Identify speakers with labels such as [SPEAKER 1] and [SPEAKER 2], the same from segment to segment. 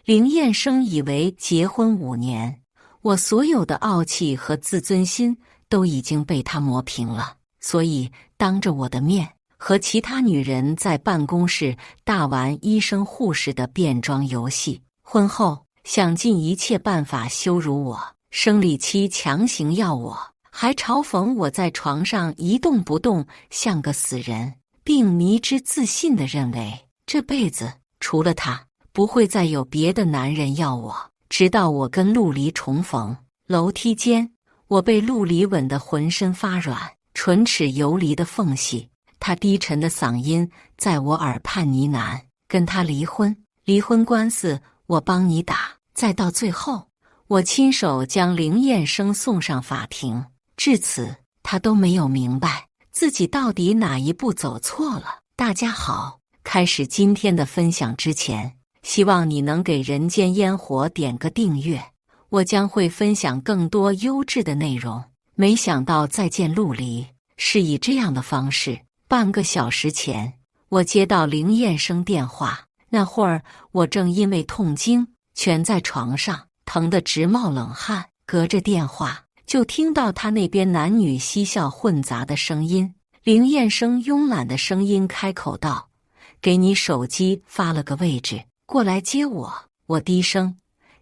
[SPEAKER 1] 林燕生以为结婚5年，我所有的傲气和自尊心都已经被他磨平了，所以当着我的面和其他女人在办公室大玩医生护士的变装游戏。婚后想尽一切办法羞辱我，生理期强行要我，还嘲讽我在床上一动不动像个死人，并迷之自信地认为这辈子除了他不会再有别的男人要我。直到我跟陆离重逢，楼梯间我被陆离吻得浑身发软，唇齿游离的缝隙，他低沉的嗓音在我耳畔呢喃：跟他离婚，离婚官司我帮你打。再到最后，我亲手将林燕生送上法庭。至此，他都没有明白自己到底哪一步走错了。大家好，开始今天的分享之前，希望你能给人间烟火点个订阅，我将会分享更多优质的内容。没想到再见陆离是以这样的方式。半个小时前，我接到林燕生电话，那会儿我正因为痛经蜷在床上，疼得直冒冷汗，隔着电话就听到他那边男女嬉笑混杂的声音。林燕生慵懒的声音开口道：给你手机发了个位置，过来接我。我低声：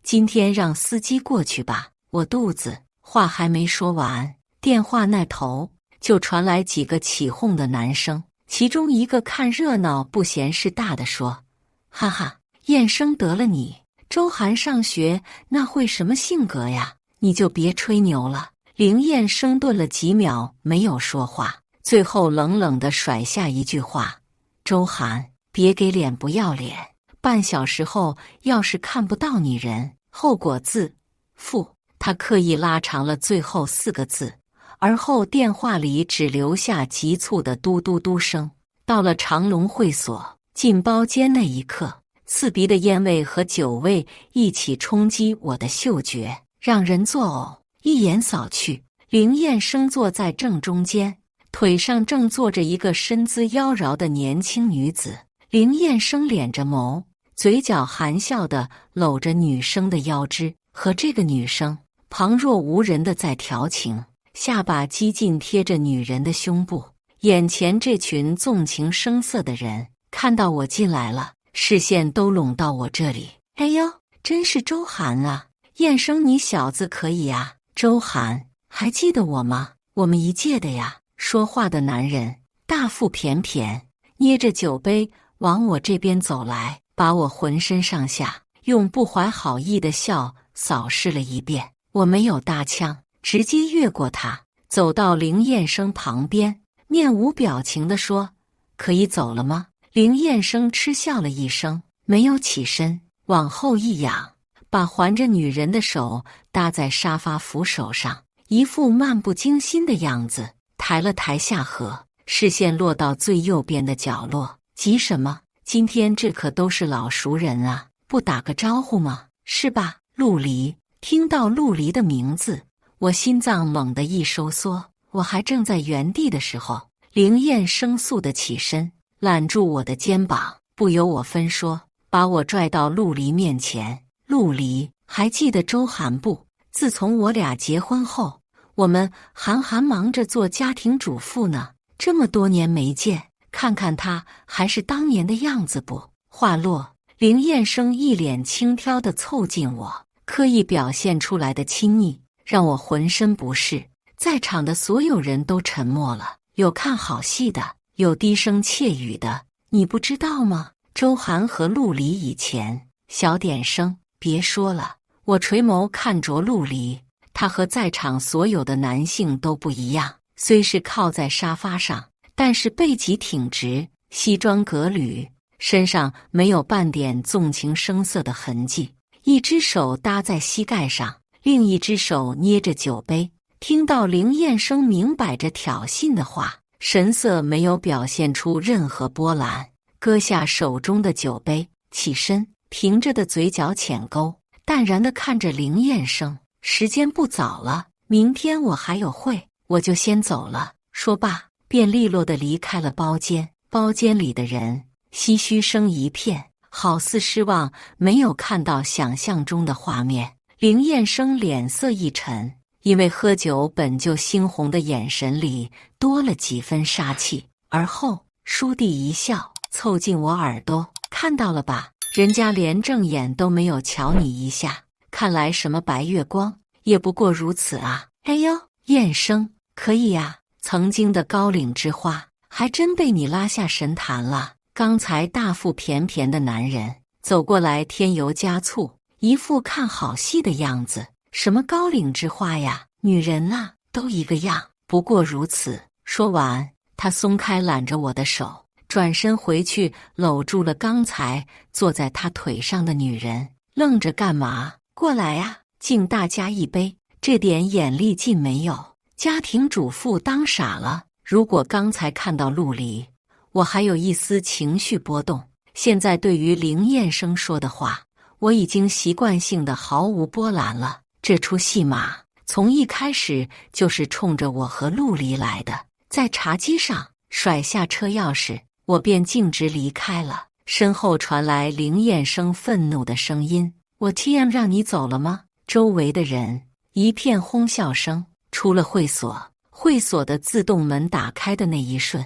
[SPEAKER 1] 今天让司机过去吧，我肚子……话还没说完，电话那头就传来几个起哄的男生，其中一个看热闹不嫌事大的说：哈哈，燕生得了你，周涵上学那会什么性格呀？你就别吹牛了。林燕生顿了几秒没有说话，最后冷冷地甩下一句话：周涵，别给脸不要脸，半小时后要是看不到你人，后果自负。他刻意拉长了最后4个字，而后电话里只留下急促的嘟嘟嘟声。到了长隆会所，进包间那一刻，刺鼻的烟味和酒味一起冲击我的嗅觉，让人作呕。一眼扫去，林燕生坐在正中间，腿上正坐着一个身姿妖娆的年轻女子。林燕生敛着眸，嘴角含笑地搂着女生的腰肢，和这个女生旁若无人地在调情，下巴激进贴着女人的胸部。眼前这群纵情声色的人看到我进来了，视线都拢到我这里。哎呦，真是周涵啊！燕生你小子可以啊！周涵，还记得我吗？我们一届的呀。说话的男人大腹便便，捏着酒杯往我这边走来，把我浑身上下用不怀好意的笑扫视了一遍。我没有搭腔，直接越过他，走到林燕生旁边，面无表情地说：可以走了吗？林燕生嗤笑了一声，没有起身，往后一仰，把环着女人的手搭在沙发扶手上，一副漫不经心的样子，抬了抬下颌，视线落到最右边的角落。急什么？今天这可都是老熟人啊，不打个招呼吗？是吧？陆离。听到陆离的名字，我心脏猛地一收缩。我还正在原地的时候，林燕生速地起身，揽住我的肩膀，不由我分说，把我拽到陆离面前。陆离，还记得周涵不？自从我俩结婚后，我们还忙着做家庭主妇呢，这么多年没见，看看他还是当年的样子不？话落，林燕生一脸轻佻地凑近我，刻意表现出来的亲昵让我浑身不适。在场的所有人都沉默了，有看好戏的，有低声窃语的。你不知道吗？周涵和陆离以前……小点声，别说了。我垂眸看着陆离，他和在场所有的男性都不一样，虽是靠在沙发上，但是背脊挺直，西装革履，身上没有半点纵情声色的痕迹，一只手搭在膝盖上，另一只手捏着酒杯。听到林燕生明摆着挑衅的话，神色没有表现出任何波澜，搁下手中的酒杯，起身，平着的嘴角浅勾，淡然地看着林燕生。时间不早了，明天我还有会，我就先走了。说罢，便利落地离开了包间。包间里的人唏嘘声一片，好似失望没有看到想象中的画面。林彦生脸色一沉，因为喝酒本就猩红的眼神里多了几分杀气。而后倏地一笑，凑近我耳朵：“看到了吧？人家连正眼都没有瞧你一下，看来什么白月光也不过如此啊！”哎呦，彦生，可以呀，曾经的高岭之花还真被你拉下神坛了。刚才大腹便便的男人走过来，添油加醋，一副看好戏的样子。什么高岭之花呀，女人啊，都一个样，不过如此。说完，他松开揽着我的手，转身回去搂住了刚才坐在他腿上的女人。愣着干嘛？过来啊，敬大家一杯。这点眼力劲没有？家庭主妇当傻了。如果刚才看到陆离，我还有一丝情绪波动，现在对于林彦生说的话，我已经习惯性的毫无波澜了。这出戏码从一开始就是冲着我和陆离来的。在茶几上甩下车钥匙，我便径直离开了。身后传来林彦生愤怒的声音：“我 TM 让你走了吗？”周围的人一片哄笑声。出了会所，会所的自动门打开的那一瞬，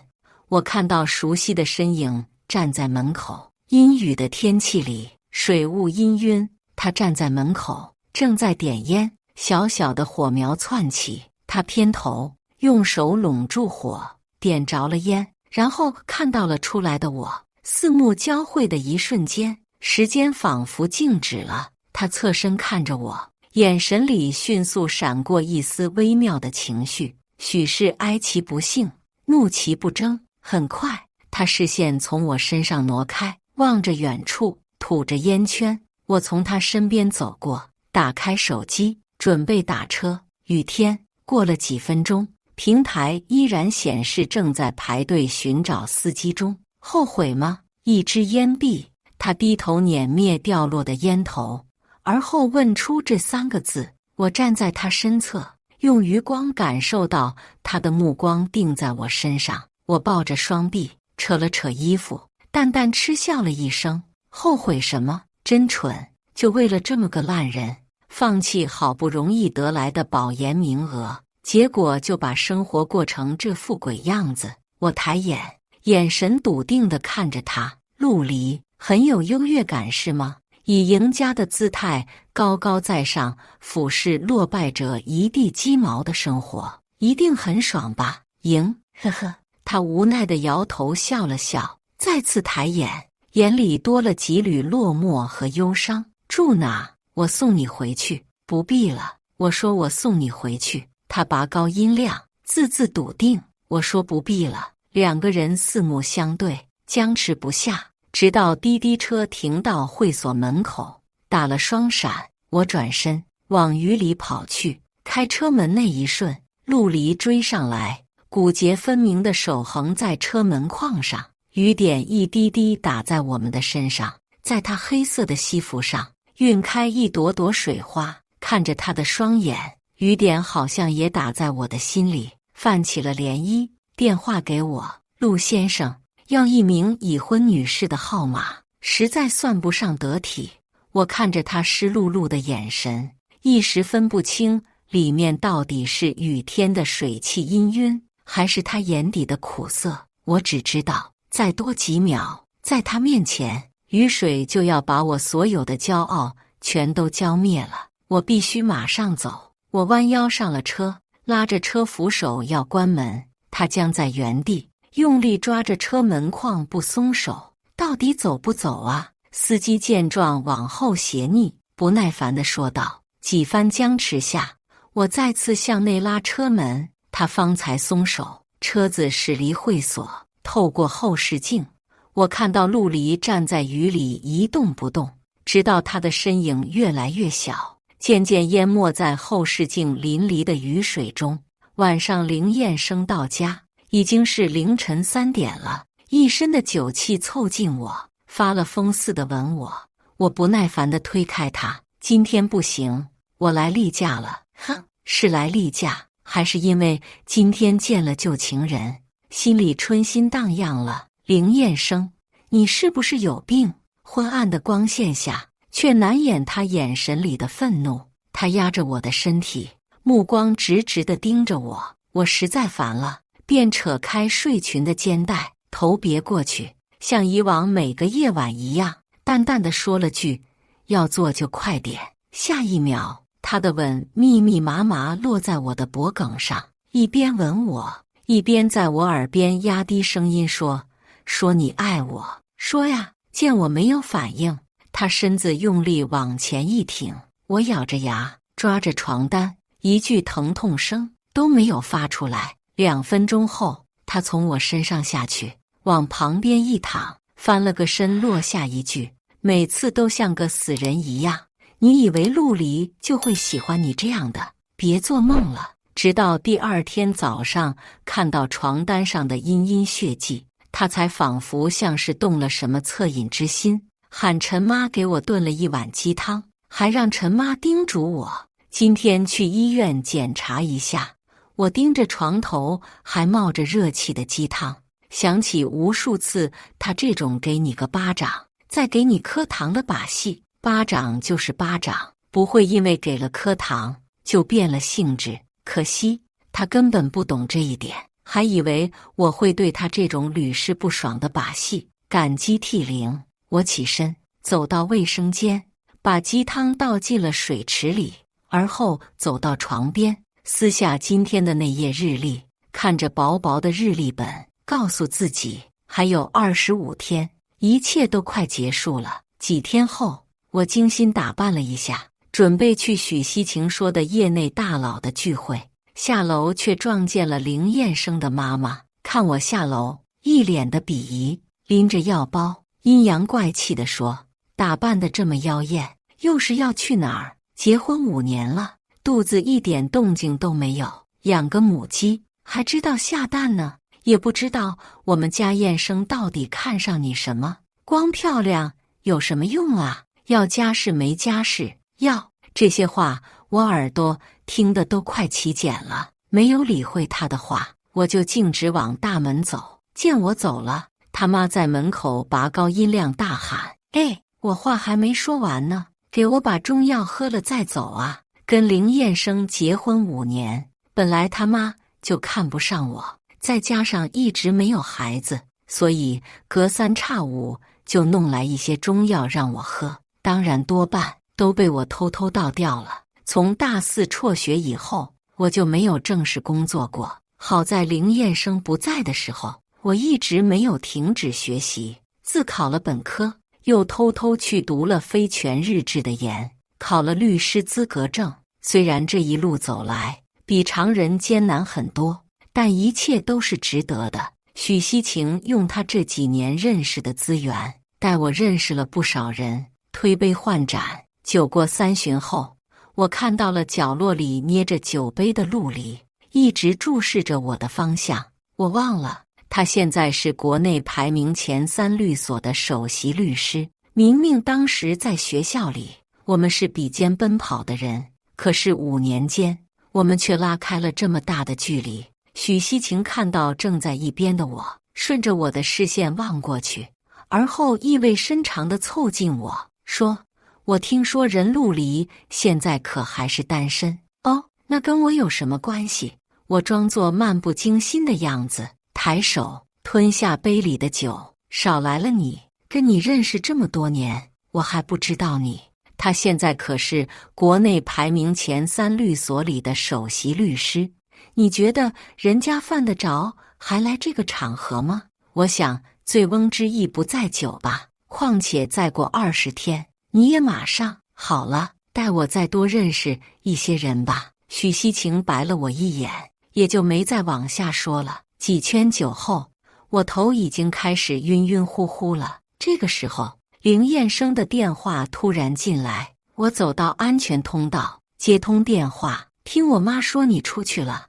[SPEAKER 1] 我看到熟悉的身影站在门口。阴雨的天气里，水雾氤氲，他站在门口，正在点烟。小小的火苗窜起，他偏头用手拢住火，点着了烟，然后看到了出来的我。四目交汇的一瞬间，时间仿佛静止了。他侧身看着我，眼神里迅速闪过一丝微妙的情绪，许是哀其不幸，怒其不争。很快，他视线从我身上挪开，望着远处，吐着烟圈。我从他身边走过，打开手机，准备打车。雨天过了几分钟，平台依然显示正在排队寻找司机中。后悔吗？一支烟蒂，他低头碾灭掉落的烟头，而后问出这3个字。我站在他身侧，用余光感受到他的目光定在我身上。我抱着双臂，扯了扯衣服，淡淡嗤笑了一声。后悔什么？真蠢，就为了这么个烂人，放弃好不容易得来的保研名额，结果就把生活过成这副鬼样子。我抬眼，眼神笃定地看着他。陆离，很有优越感是吗？以赢家的姿态高高在上，俯视落败者一地鸡毛的生活，一定很爽吧？赢，呵呵。他无奈地摇头笑了笑，再次抬眼，眼里多了几缕落寞和忧伤。住哪？我送你回去。不必了，我说我送你回去。他拔高音量，字字笃定。我说不必了。2个人四目相对，僵持不下，直到滴滴车停到会所门口，打了双闪。我转身往雨里跑去，开车门那一瞬，陆离追上来，骨节分明的手横在车门框上，雨点一滴滴打在我们的身上，在他黑色的西服上晕开一朵朵水花。看着他的双眼，雨点好像也打在我的心里，泛起了涟漪。电话给我，陆先生，要一名已婚女士的号码，实在算不上得体。我看着他湿漉漉的眼神，一时分不清里面到底是雨天的水汽氤氲，还是他眼底的苦涩。我只知道，再多几秒，在他面前，雨水就要把我所有的骄傲全都浇灭了。我必须马上走。我弯腰上了车，拉着车扶手要关门，他僵在原地，用力抓着车门框不松手。到底走不走啊？司机见状往后斜睨，不耐烦地说道。几番僵持下，我再次向内拉车门，他方才松手。车子驶离会所，透过后视镜，我看到陆离站在雨里一动不动，直到他的身影越来越小，渐渐淹没在后视镜淋漓的雨水中。晚上林彦生到家，已经是凌晨3点了，一身的酒气凑近我，发了疯似的吻我。我不耐烦地推开他，今天不行，我来例假了。哼，是来例假，还是因为今天见了旧情人，心里春心荡漾了？林彦生，你是不是有病？昏暗的光线下，却难掩他眼神里的愤怒。他压着我的身体，目光直直地盯着我。我实在烦了，便扯开睡裙的肩带，头别过去，像以往每个夜晚一样，淡淡地说了句：“要做就快点。”下一秒，他的吻密密麻麻落在我的脖颈上，一边吻我，一边在我耳边压低声音说：“说你爱我，说呀。”见我没有反应，他身子用力往前一挺，我咬着牙抓着床单，一句疼痛声都没有发出来。2分钟后，他从我身上下去，往旁边一躺，翻了个身，落下一句：“每次都像个死人一样。你以为陆离就会喜欢你这样的？别做梦了。”直到第2天早上看到床单上的殷殷血迹，他才仿佛像是动了什么恻隐之心，喊陈妈给我炖了一碗鸡汤，还让陈妈叮嘱我今天去医院检查一下。我盯着床头还冒着热气的鸡汤，想起无数次他这种给你个巴掌再给你颗糖的把戏。巴掌就是巴掌，不会因为给了颗糖就变了性质。可惜他根本不懂这一点，还以为我会对他这种屡试不爽的把戏感激涕零。我起身走到卫生间，把鸡汤倒进了水池里，而后走到床边，撕下今天的那页日历，看着薄薄的日历本，告诉自己还有25天，一切都快结束了。几天后，我精心打扮了一下，准备去许西晴说的业内大佬的聚会。下楼却撞见了凌燕生的妈妈，看我下楼，一脸的鄙夷，拎着药包，阴阳怪气地说：“打扮得这么妖艳，又是要去哪儿？结婚5年了，肚子一点动静都没有，养个母鸡还知道下蛋呢，也不知道我们家燕生到底看上你什么？光漂亮有什么用啊？要家世没家世，要……”这些话我耳朵听得都快起茧了，没有理会他的话，我就径直往大门走。见我走了，他妈在门口拔高音量大喊：“哎，我话还没说完呢，给我把中药喝了再走啊！”跟凌燕生结婚5年，本来他妈就看不上我，再加上一直没有孩子，所以隔3差5就弄来一些中药让我喝，当然多半都被我偷偷倒掉了。从大4辍学以后，我就没有正式工作过。好在凌燕生不在的时候，我一直没有停止学习，自考了本科，又偷偷去读了非全日制的研，考了律师资格证。虽然这一路走来比常人艰难很多，但一切都是值得的。许西晴用他这几年认识的资源，带我认识了不少人，推杯换盏。酒过3巡后，我看到了角落里捏着酒杯的陆离，一直注视着我的方向。我忘了，他现在是国内排名前3律所的首席律师。明明当时在学校里，我们是比肩奔跑的人，可是5年间，我们却拉开了这么大的距离。许西晴看到正在一边的我，顺着我的视线望过去，而后意味深长地凑近我说：“我听说任陆离现在可还是单身哦？那跟我有什么关系？”我装作漫不经心的样子，抬手吞下杯里的酒。少来了你，跟你认识这么多年，我还不知道你。他现在可是国内排名前3律所里的首席律师，你觉得人家犯得着还来这个场合吗？我想醉翁之意不在酒吧，况且再过20天。你也马上好了，带我再多认识一些人吧。许西晴白了我一眼，也就没再往下说了。几圈酒后，我头已经开始晕晕乎乎了。这个时候，凌燕生的电话突然进来，我走到安全通道，接通电话，听我妈说你出去了。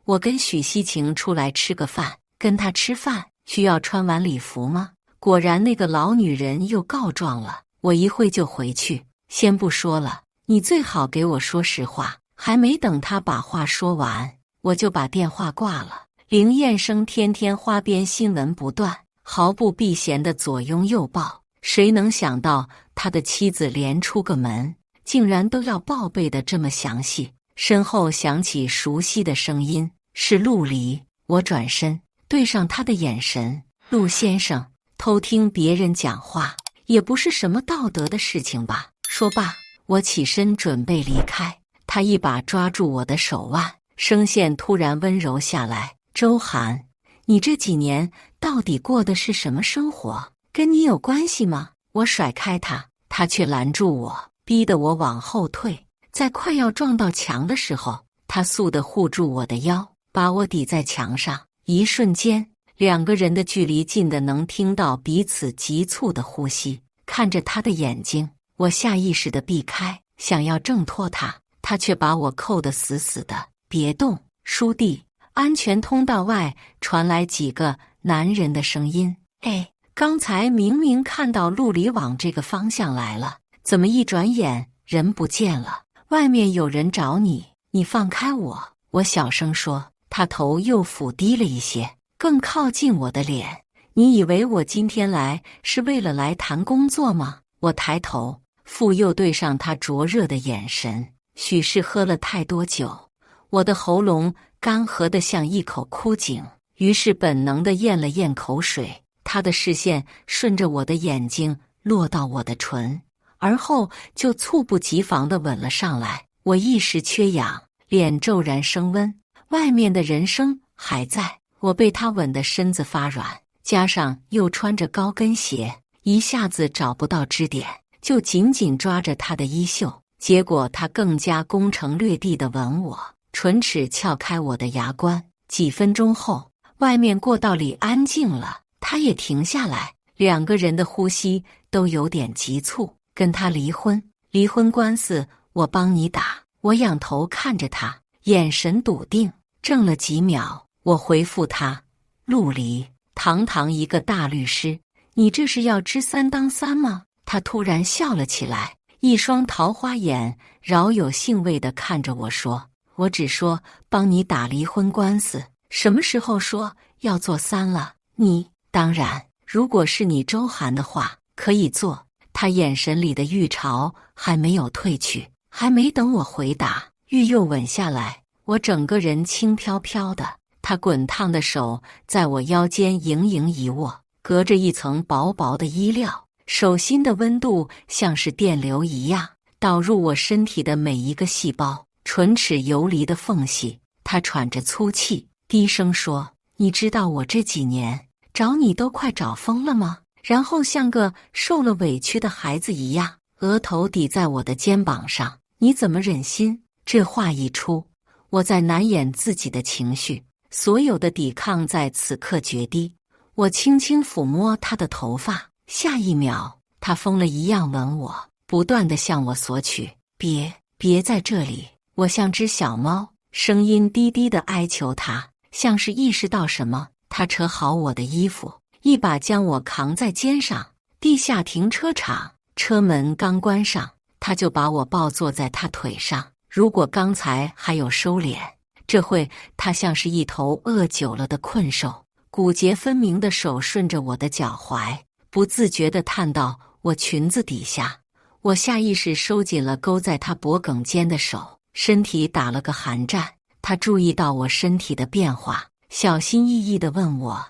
[SPEAKER 1] 我跟许西晴出来吃个饭，跟她吃饭需要穿晚礼服吗？果然那个老女人又告状了。我一会就回去，先不说了，你最好给我说实话。还没等他把话说完，我就把电话挂了。凌燕生天天花边新闻不断，毫不避嫌的左拥右抱，谁能想到他的妻子连出个门，竟然都要报备得这么详细？身后响起熟悉的声音，是陆离。我转身对上他的眼神，陆先生，偷听别人讲话也不是什么道德的事情吧？说罢，我起身准备离开，他一把抓住我的手腕，声线突然温柔下来：周涵，你这几年到底过的是什么生活？跟你有关系吗？我甩开他，他却拦住我，逼得我往后退。在快要撞到墙的时候，他速地护住我的腰，把我抵在墙上。一瞬间，两个人的距离近得能听到彼此急促的呼吸。看着他的眼睛，我下意识地避开，想要挣脱他，他却把我扣得死死的。别动，书弟。安全通道外传来几个男人的声音：哎，刚才明明看到陆离往这个方向来了，怎么一转眼人不见了？外面有人找你，你放开我。我小声说，他头又俯低了一些，更靠近我的脸。你以为我今天来是为了来谈工作吗？我抬头，复又对上他灼热的眼神。许是喝了太多酒，我的喉咙干涸得像一口枯井，于是本能地咽了咽口水。他的视线顺着我的眼睛落到我的唇，而后就猝不及防地吻了上来。我一时缺氧，脸骤然升温，外面的人声还在。我被他吻得身子发软，加上又穿着高跟鞋，一下子找不到支点，就紧紧抓着他的衣袖。结果他更加攻城略地地吻我，唇齿撬开我的牙关。几分钟后，外面过道里安静了，他也停下来，两个人的呼吸都有点急促。跟他离婚，离婚官司我帮你打。我仰头看着他，眼神笃定。怔了几秒，我回复他：陆离，堂堂一个大律师，你这是要知三当三吗？他突然笑了起来，一双桃花眼饶有兴味地看着我说：我只说帮你打离婚官司，什么时候说要做三了？你当然，如果是你周涵的话，可以做。他眼神里的欲潮还没有褪去，还没等我回答，欲又吻下来。我整个人轻飘飘的，他滚烫的手在我腰间盈盈一握，隔着一层薄薄的衣料，手心的温度像是电流一样导入我身体的每一个细胞，唇齿游离的缝隙。他喘着粗气，低声说：你知道我这几年找你都快找疯了吗？然后像个受了委屈的孩子一样，额头抵在我的肩膀上。你怎么忍心？这话一出，我在难掩自己的情绪，所有的抵抗在此刻决堤。我轻轻抚摸他的头发，下一秒，他疯了一样吻我，不断地向我索取。别在这里！我像只小猫，声音低低地哀求他，像是意识到什么。他扯好我的衣服，一把将我扛在肩上。地下停车场，车门刚关上，他就把我抱坐在他腿上。如果刚才还有收敛，这会他像是一头饿久了的困兽，骨节分明的手顺着我的脚踝，不自觉地探到我裙子底下。我下意识收紧了勾在他脖颈间的手，身体打了个寒战。他注意到我身体的变化，小心翼翼地问我：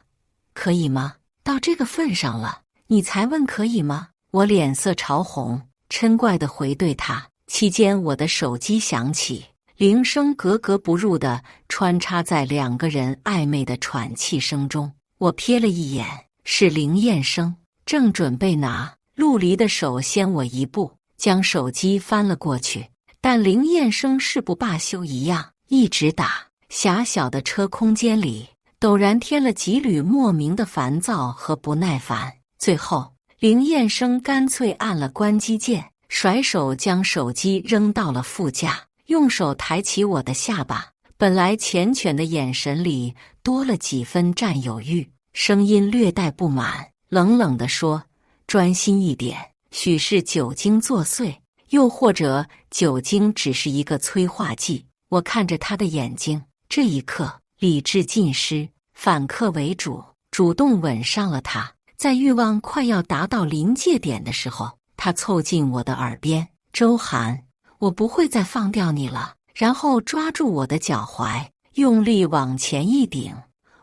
[SPEAKER 1] 可以吗？到这个份上了，你才问可以吗？我脸色潮红，嗔怪地回对他。期间我的手机响起，铃声格格不入地穿插在两个人暧昧的喘气声中。我瞥了一眼，是林彦生，正准备拿，陆离的手先我一步，将手机翻了过去。但林彦生誓不罢休一样，一直打。狭小的车空间里陡然添了几缕莫名的烦躁和不耐烦。最后林彦生干脆按了关机键，甩手将手机扔到了副驾，用手抬起我的下巴，本来缱绻的眼神里多了几分占有欲，声音略带不满，冷冷地说：专心一点，许是酒精作祟，又或者酒精只是一个催化剂。我看着他的眼睛，这一刻理智尽失，反客为主，主动吻上了他。在欲望快要达到临界点的时候，他凑近我的耳边：“周涵，我不会再放掉你了。”然后抓住我的脚踝，用力往前一顶。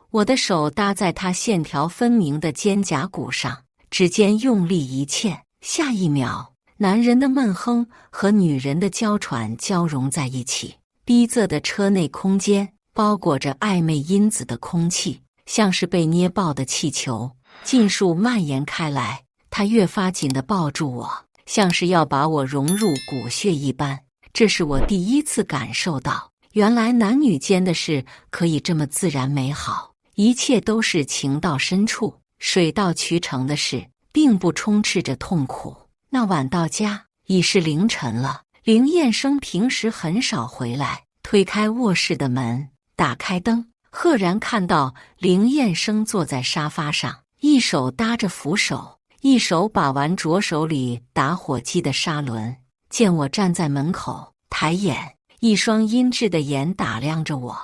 [SPEAKER 1] 我的手搭在他线条分明的肩胛骨上，指尖用力一牵，下一秒，男人的闷哼和女人的娇喘交融在一起。逼仄的车内空间包裹着暧昧因子的空气，像是被捏爆的气球，尽数蔓延开来。他越发紧地抱住我，像是要把我融入骨血一般。这是我第一次感受到，原来男女间的事可以这么自然美好，一切都是情到深处，水到渠成的事，并不充斥着痛苦。那晚到家已是凌晨了，林彦生平时很少回来。推开卧室的门，打开灯，赫然看到林彦生坐在沙发上，一手搭着扶手，一手把玩着手里打火机的砂轮。见我站在门口，抬眼，一双阴鸷的眼打量着我。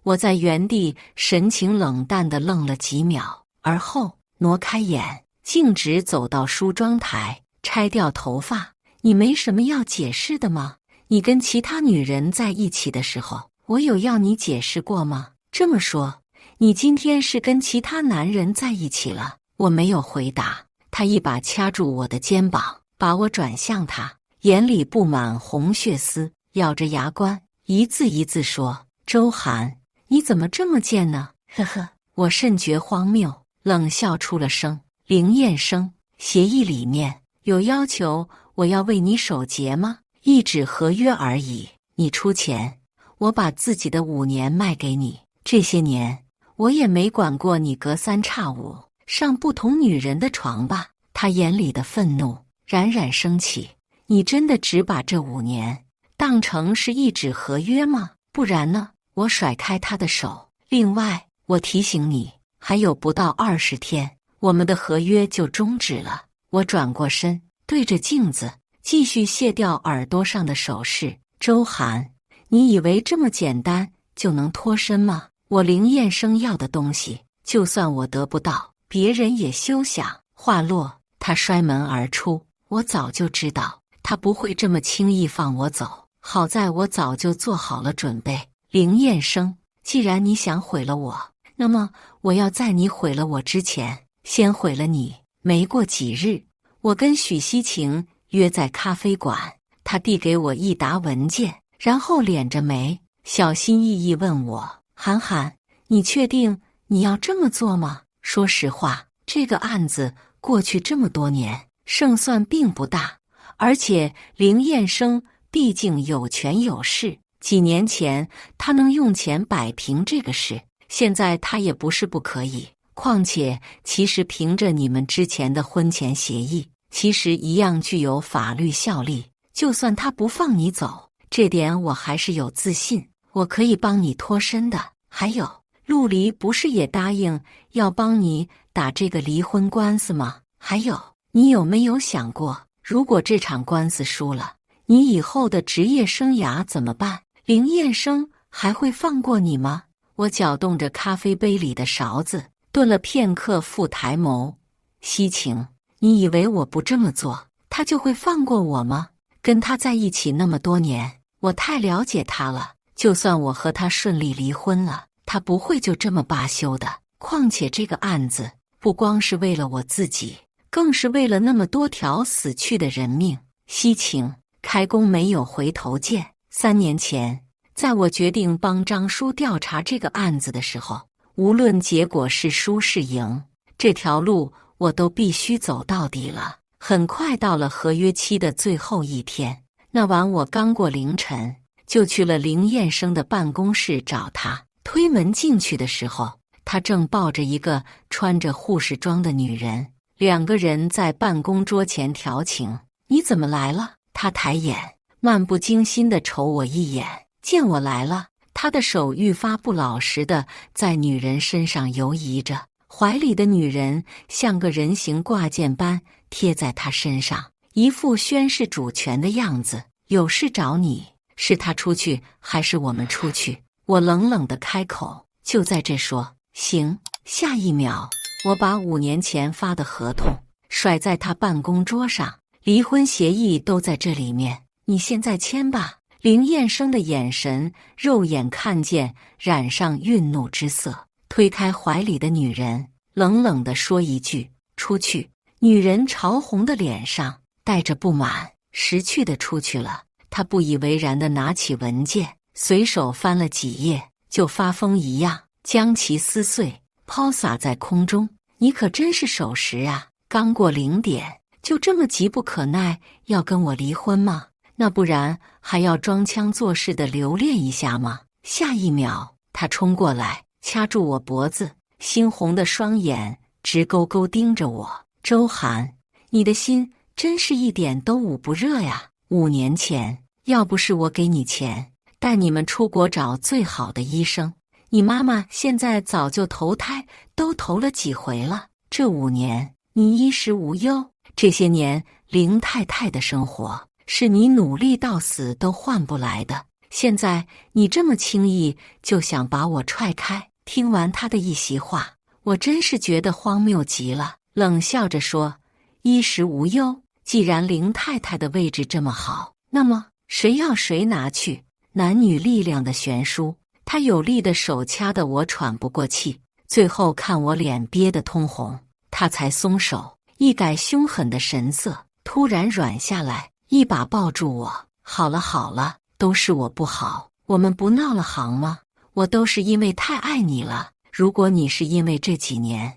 [SPEAKER 1] 我在原地神情冷淡地愣了几秒，而后挪开眼，径直走到梳妆台，拆掉头发。你没什么要解释的吗？你跟其他女人在一起的时候，我有要你解释过吗？这么说，你今天是跟其他男人在一起了？我没有回答。他一把掐住我的肩膀，把我转向他，眼里布满红血丝，咬着牙关，一字一字说：“周涵，你怎么这么贱呢？”呵呵，我甚觉荒谬，冷笑出了声。林彦生，协议里面有要求我要为你守节吗？一纸合约而已，你出钱，我把自己的5年卖给你。这些年，我也没管过你隔三差五上不同女人的床吧？他眼里的愤怒冉冉升起。你真的只把这5年当成是一纸合约吗？不然呢？我甩开他的手。另外，我提醒你，还有不到20天，我们的合约就终止了。我转过身，对着镜子继续卸掉耳朵上的首饰。周涵，你以为这么简单就能脱身吗？我林彦生要的东西，就算我得不到，别人也休想。话落，他摔门而出。我早就知道他不会这么轻易放我走，好在我早就做好了准备。林彦生，既然你想毁了我，那么我要在你毁了我之前，先毁了你。没过几日，我跟许西晴约在咖啡馆，他递给我一沓文件，然后敛着眉，小心翼翼问我：“涵涵，你确定你要这么做吗？”说实话，这个案子过去这么多年，胜算并不大，而且林彦生毕竟有权有势，几年前他能用钱摆平这个事，现在他也不是不可以。况且，其实凭着你们之前的婚前协议，其实一样具有法律效力。就算他不放你走，这点我还是有自信，我可以帮你脱身的。还有，陆离不是也答应要帮你打这个离婚官司吗？还有，你有没有想过，如果这场官司输了，你以后的职业生涯怎么办？林彦生还会放过你吗？我搅动着咖啡杯里的勺子，顿了片刻，复抬眸。西晴，你以为我不这么做，他就会放过我吗？跟他在一起那么多年，我太了解他了。就算我和他顺利离婚了，他不会就这么罢休的。况且这个案子不光是为了我自己，更是为了那么多条死去的人命。西晴，开弓没有回头箭。3年前，在我决定帮张叔调查这个案子的时候，无论结果是输是赢，这条路我都必须走到底了。很快到了合约期的最后一天，那晚我刚过凌晨，就去了林彦生的办公室找他。推门进去的时候，他正抱着一个穿着护士装的女人，2个人在办公桌前调情。你怎么来了？他抬眼，漫不经心地瞅我一眼。见我来了，他的手愈发不老实地在女人身上游移着，怀里的女人像个人形挂件般贴在他身上，一副宣示主权的样子。有事找你，是他出去还是我们出去？我冷冷地开口。就在这说行，下一秒，我把5年前发的合同甩在他办公桌上，离婚协议都在这里面，你现在签吧。林燕生的眼神肉眼看见染上愠怒之色，推开怀里的女人，冷冷地说一句：“出去。”女人潮红的脸上带着不满，识趣地出去了。她不以为然地拿起文件，随手翻了几页，就发疯一样将其撕碎，抛洒在空中。你可真是守时啊！刚过0点，就这么急不可耐要跟我离婚吗？那不然还要装腔作势地留恋一下吗？下一秒，他冲过来，掐住我脖子，猩红的双眼直勾勾盯着我。周涵，你的心真是一点都捂不热呀！5年前，要不是我给你钱，带你们出国找最好的医生，你妈妈现在早就投胎都投了几回了。这5年，你衣食无忧，这些年林太太的生活是你努力到死都换不来的。现在你这么轻易就想把我踹开。听完他的一席话，我真是觉得荒谬极了，冷笑着说：衣食无忧，既然林太太的位置这么好，那么谁要谁拿去。男女力量的悬殊，他有力的手掐得我喘不过气，最后看我脸憋得通红，他才松手，一改凶狠的神色，突然软下来，一把抱住我。好了好了，都是我不好，我们不闹了行吗？我都是因为太爱你了，如果你是因为这几年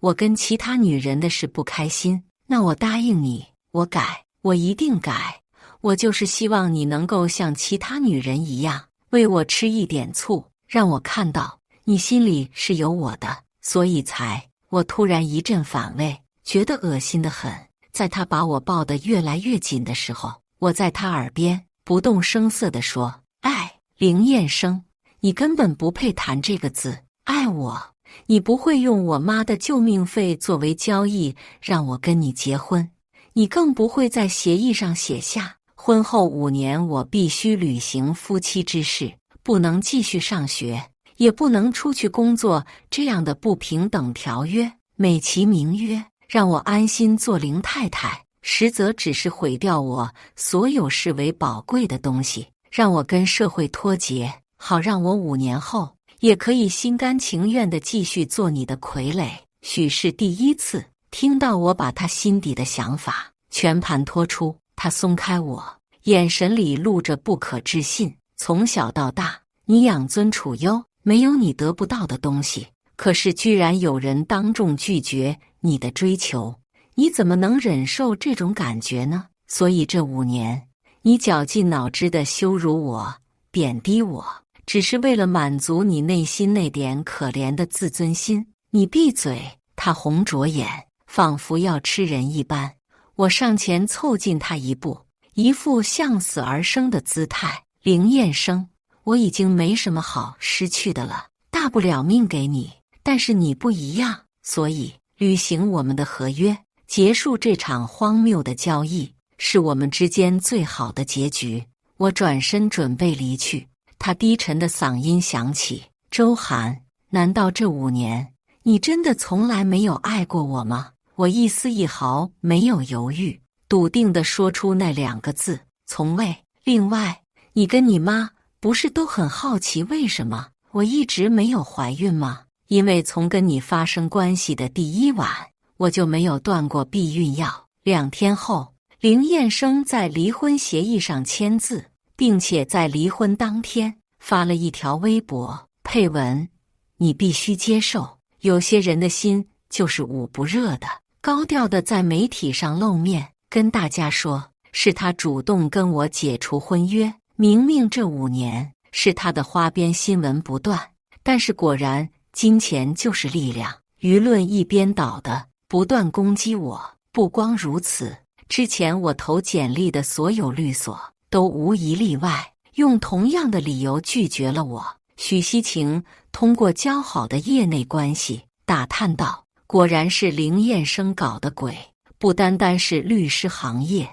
[SPEAKER 1] 我跟其他女人的事不开心，那我答应你，我改，我一定改。我就是希望你能够像其他女人一样，为我吃一点醋，让我看到你心里是有我的，所以才……我突然一阵反胃，觉得恶心得很。在他把我抱得越来越紧的时候，我在他耳边不动声色地说：爱，林燕生，你根本不配谈这个字。爱我，你不会用我妈的救命费作为交易让我跟你结婚，你更不会在协议上写下婚后5年我必须履行夫妻之事，不能继续上学，也不能出去工作这样的不平等条约，美其名曰让我安心做林太太，实则只是毁掉我所有视为宝贵的东西，让我跟社会脱节，好让我5年后也可以心甘情愿地继续做你的傀儡。许是第一次听到我把他心底的想法全盘托出，他松开我，眼神里露着不可置信。从小到大，你养尊处优，没有你得不到的东西，可是居然有人当众拒绝你的追求，你怎么能忍受这种感觉呢？所以这5年，你绞尽脑汁地羞辱我，贬低我，只是为了满足你内心那点可怜的自尊心。你闭嘴！他红着眼，仿佛要吃人一般。我上前凑近他一步，一副向死而生的姿态。林燕生，我已经没什么好失去的了，大不了命给你，但是你不一样，所以履行我们的合约，结束这场荒谬的交易，是我们之间最好的结局。我转身准备离去，他低沉的嗓音响起：周涵，难道这5年你真的从来没有爱过我吗？我一丝一毫没有犹豫，笃定地说出那2个字：从未。另外，你跟你妈不是都很好奇为什么我一直没有怀孕吗？因为从跟你发生关系的第1晚，我就没有断过避孕药。2天后，林燕生在离婚协议上签字，并且在离婚当天发了一条微博，配文：你必须接受，有些人的心就是捂不热的。高调的在媒体上露面，跟大家说是他主动跟我解除婚约，明明这5年是他的花边新闻不断，但是果然金钱就是力量，舆论一边倒的不断攻击我。不光如此，之前我投简历的所有律所都无一例外用同样的理由拒绝了我。许希晴通过较好的业内关系打探到，果然是林燕生搞的鬼，不单单是律师行业，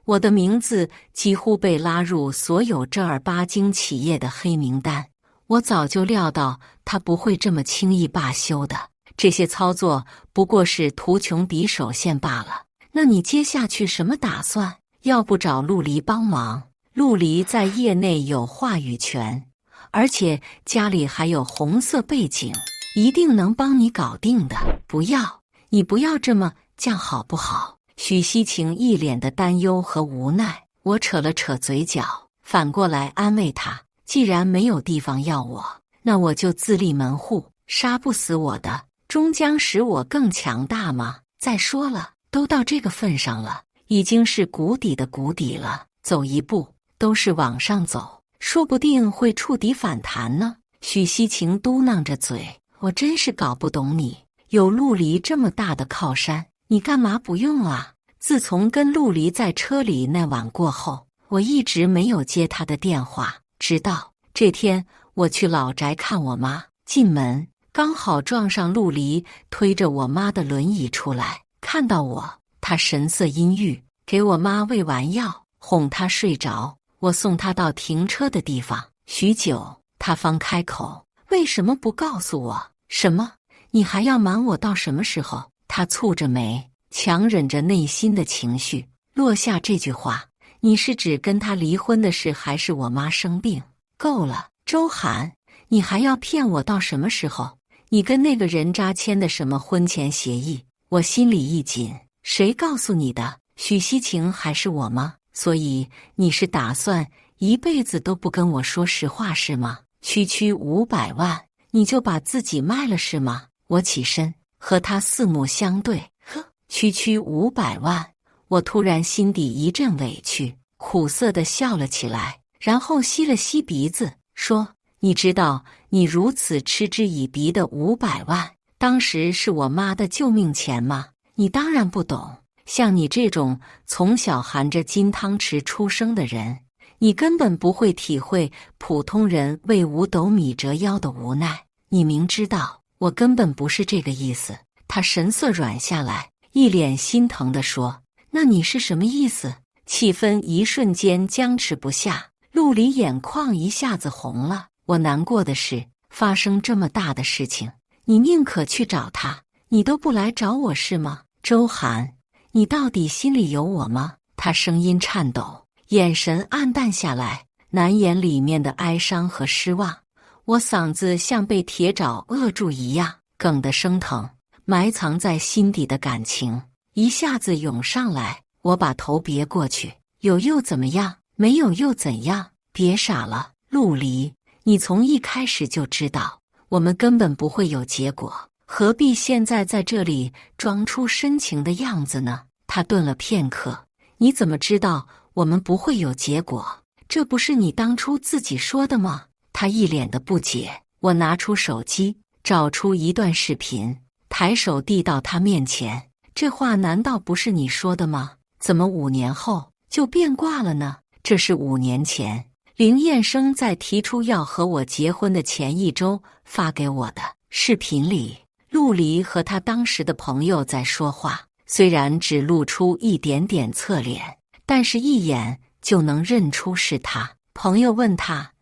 [SPEAKER 1] 我的名字几乎被拉入所有正儿八经企业的黑名单。我早就料到他不会这么轻易罢休的，这些操作不过是图穷匕首现罢了。那你接下去什么打算？要不找陆离帮忙？陆离在业内有话语权，而且家里还有红色背景，一定能帮你搞定的。不要，你不要这么犟好不好？许西晴一脸的担忧和无奈。我扯了扯嘴角，反过来安慰他，既然没有地方要我，那我就自立门户，杀不死我的，终将使我更强大嘛。再说了，都到这个份上了，已经是谷底的谷底了，走一步都是往上走，说不定会触底反弹呢。许西晴嘟囔着嘴，我真是搞不懂你，有陆离这么大的靠山，你干嘛不用啊？自从跟陆离在车里那晚过后，我一直没有接他的电话，直到这天我去老宅看我妈，进门刚好撞上陆离推着我妈的轮椅出来，看到我，他神色阴郁，给我妈喂完药，哄她睡着，我送她到停车的地方，许久，他方开口，为什么不告诉我？什么？你还要瞒我到什么时候？他蹙着眉，强忍着内心的情绪，落下这句话：你是指跟他离婚的事，还是我妈生病？够了，周涵，你还要骗我到什么时候？你跟那个人渣签的什么婚前协议？我心里一紧，谁告诉你的？许西晴还是我吗？所以你是打算一辈子都不跟我说实话是吗？区区500万，你就把自己卖了是吗？我起身和他四目相对，呵，区区500万，我突然心底一阵委屈，苦涩地笑了起来，然后吸了吸鼻子，说：你知道你如此嗤之以鼻的500万，当时是我妈的救命钱吗？你当然不懂，像你这种从小含着金汤匙出生的人，你根本不会体会普通人为5斗米折腰的无奈。你明知道我根本不是这个意思。他神色软下来，一脸心疼地说：那你是什么意思？气氛一瞬间僵持不下，陆离眼眶一下子红了。我难过的是，发生这么大的事情，你宁可去找他，你都不来找我是吗？周涵，你到底心里有我吗？他声音颤抖，眼神暗淡下来，难掩里面的哀伤和失望。我嗓子像被铁爪扼住一样，哽得生疼，埋藏在心底的感情一下子涌上来。我把头别过去，有又怎么样？没有又怎样？别傻了，陆离，你从一开始就知道我们根本不会有结果，何必现在在这里装出深情的样子呢？他顿了片刻，你怎么知道我们不会有结果？这不是你当初自己说的吗？他一脸的不解。我拿出手机，找出一段视频，抬手递到他面前。这话难道不是你说的吗？怎么5年后就变卦了呢？这是5年前林彦生在提出要和我结婚的前1周发给我的。视频里，陆离和他当时的朋友在说话，虽然只露出一点点侧脸，但是一眼就能认出是他。朋友问他：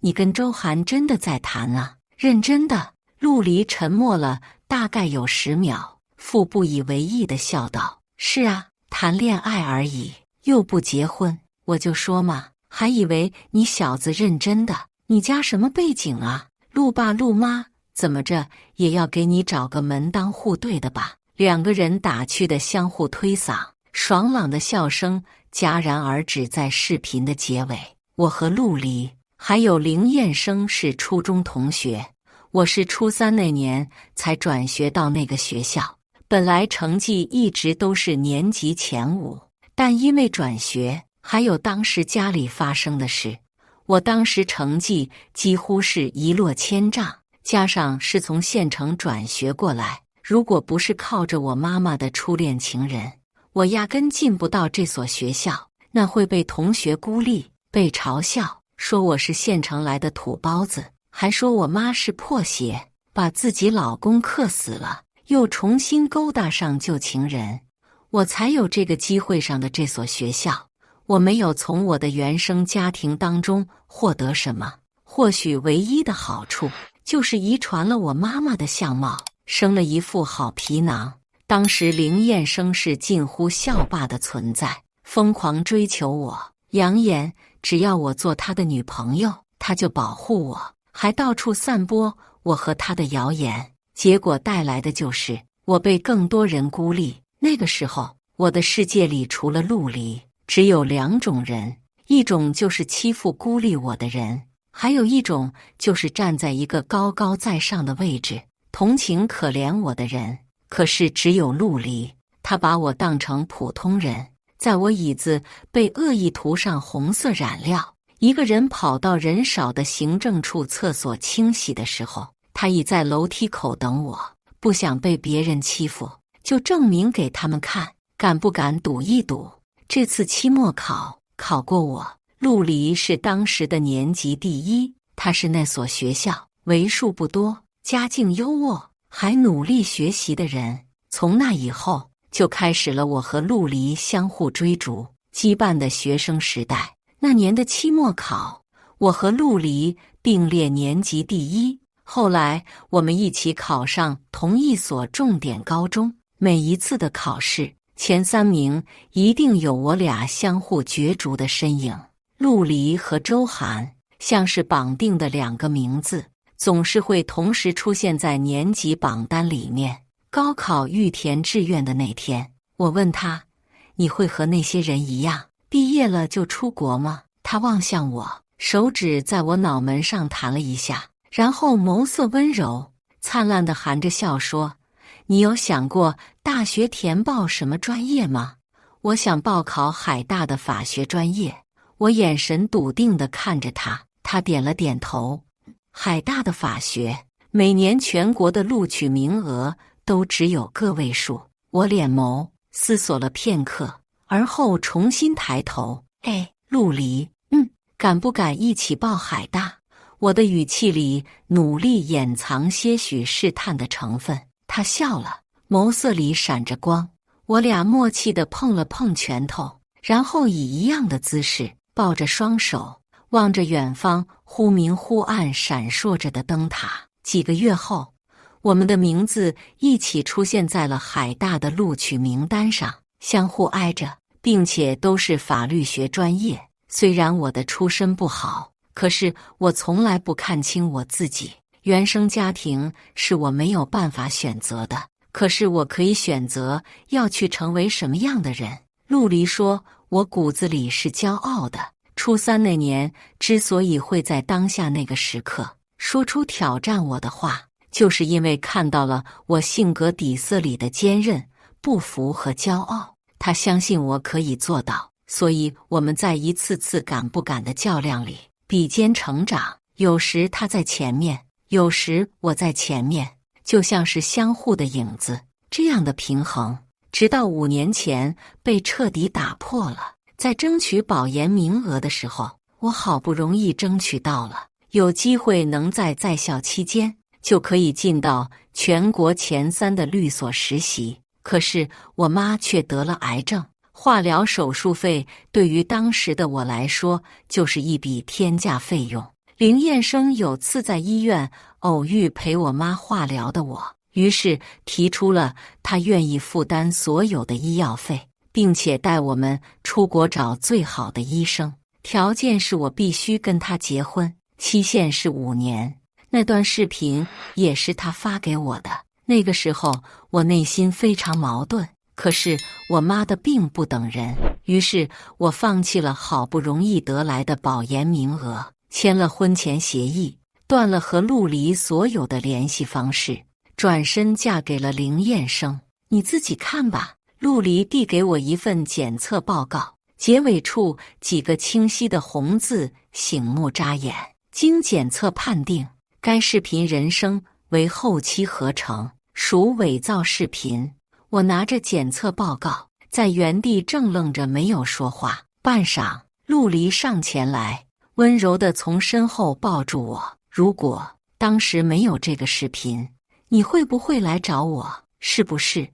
[SPEAKER 1] 你跟周涵真的在谈啊？认真的。陆离沉默了大概有10秒，复不以为意地笑道：是啊，谈恋爱而已，又不结婚。我就说嘛，还以为你小子认真的。你家什么背景啊？陆爸陆妈怎么着也要给你找个门当户对的吧？2个人打趣的相互推搡，爽朗的笑声戛然而止在视频的结尾。我和陆离还有林彦生是初中同学，我是初3那年才转学到那个学校，本来成绩一直都是年级前5，但因为转学还有当时家里发生的事，我当时成绩几乎是一落千丈，加上是从县城转学过来，如果不是靠着我妈妈的初恋情人，我压根进不到这所学校，那会被同学孤立，被嘲笑，说我是县城来的土包子，还说我妈是破鞋，把自己老公克死了，又重新勾搭上旧情人，我才有这个机会上的这所学校。我没有从我的原生家庭当中获得什么，或许唯一的好处就是遗传了我妈妈的相貌，生了一副好皮囊。当时凌燕生是近乎校霸的存在，疯狂追求我，扬言只要我做他的女朋友，他就保护我，还到处散播我和他的谣言。结果带来的就是我被更多人孤立。那个时候，我的世界里除了陆离，只有两种人，一种就是欺负孤立我的人，还有一种就是站在一个高高在上的位置，同情可怜我的人。可是只有陆离，他把我当成普通人。在我椅子被恶意涂上红色染料，一个人跑到人少的行政处厕所清洗的时候，他已在楼梯口等我。不想被别人欺负，就证明给他们看，敢不敢赌一赌？这次期末考过我。陆离是当时的年级第一，他是那所学校为数不多家境优渥还努力学习的人。从那以后，就开始了我和陆离相互追逐羁绊的学生时代。那年的期末考，我和陆离并列年级第一。后来我们一起考上同一所重点高中，每一次的考试前3名一定有我俩相互角逐的身影。陆离和周涵像是绑定的2个名字，总是会同时出现在年级榜单里面。高考预填志愿的那天，我问他：你会和那些人一样，毕业了就出国吗？他望向我，手指在我脑门上弹了一下，然后眸色温柔灿烂地含着笑说：你有想过大学填报什么专业吗？我想报考海大的法学专业。我眼神笃定地看着他，他点了点头。海大的法学，每年全国的录取名额都只有个位数。我脸眸思索了片刻，而后重新抬头。陆离，敢不敢一起报海大？我的语气里努力掩藏些许试探的成分。他笑了，眸色里闪着光。我俩默契地碰了碰拳头，然后以一样的姿势抱着双手，望着远方忽明忽暗闪烁着的灯塔。几个月后，我们的名字一起出现在了海大的录取名单上，相互挨着，并且都是法律学专业。虽然我的出身不好，可是我从来不看清我自己。原生家庭是我没有办法选择的，可是我可以选择要去成为什么样的人。陆离说，我骨子里是骄傲的。初3那年，之所以会在当下那个时刻说出挑战我的话，就是因为看到了我性格底色里的坚韧、不服和骄傲。他相信我可以做到，所以我们在一次次敢不敢的较量里比肩成长。有时他在前面，有时我在前面，就像是相互的影子。这样的平衡，直到5年前被彻底打破了。在争取保研名额的时候，我好不容易争取到了，有机会能在校期间就可以进到全国前3的律所实习。可是我妈却得了癌症，化疗手术费对于当时的我来说就是一笔天价费用。凌燕生有次在医院偶遇陪我妈化疗的我，于是提出了他愿意负担所有的医药费，并且带我们出国找最好的医生，条件是我必须跟他结婚，期限是5年。那段视频也是他发给我的。那个时候我内心非常矛盾，可是我妈的病不等人，于是我放弃了好不容易得来的保研名额，签了婚前协议，断了和陆离所有的联系方式，转身嫁给了凌燕生。你自己看吧。陆离递给我一份检测报告，结尾处几个清晰的红字醒目扎眼。经检测判定，该视频人声为后期合成，属伪造视频。我拿着检测报告，在原地怔愣着没有说话。半晌，陆离上前来，温柔地从身后抱住我。如果当时没有这个视频，你会不会来找我？是不是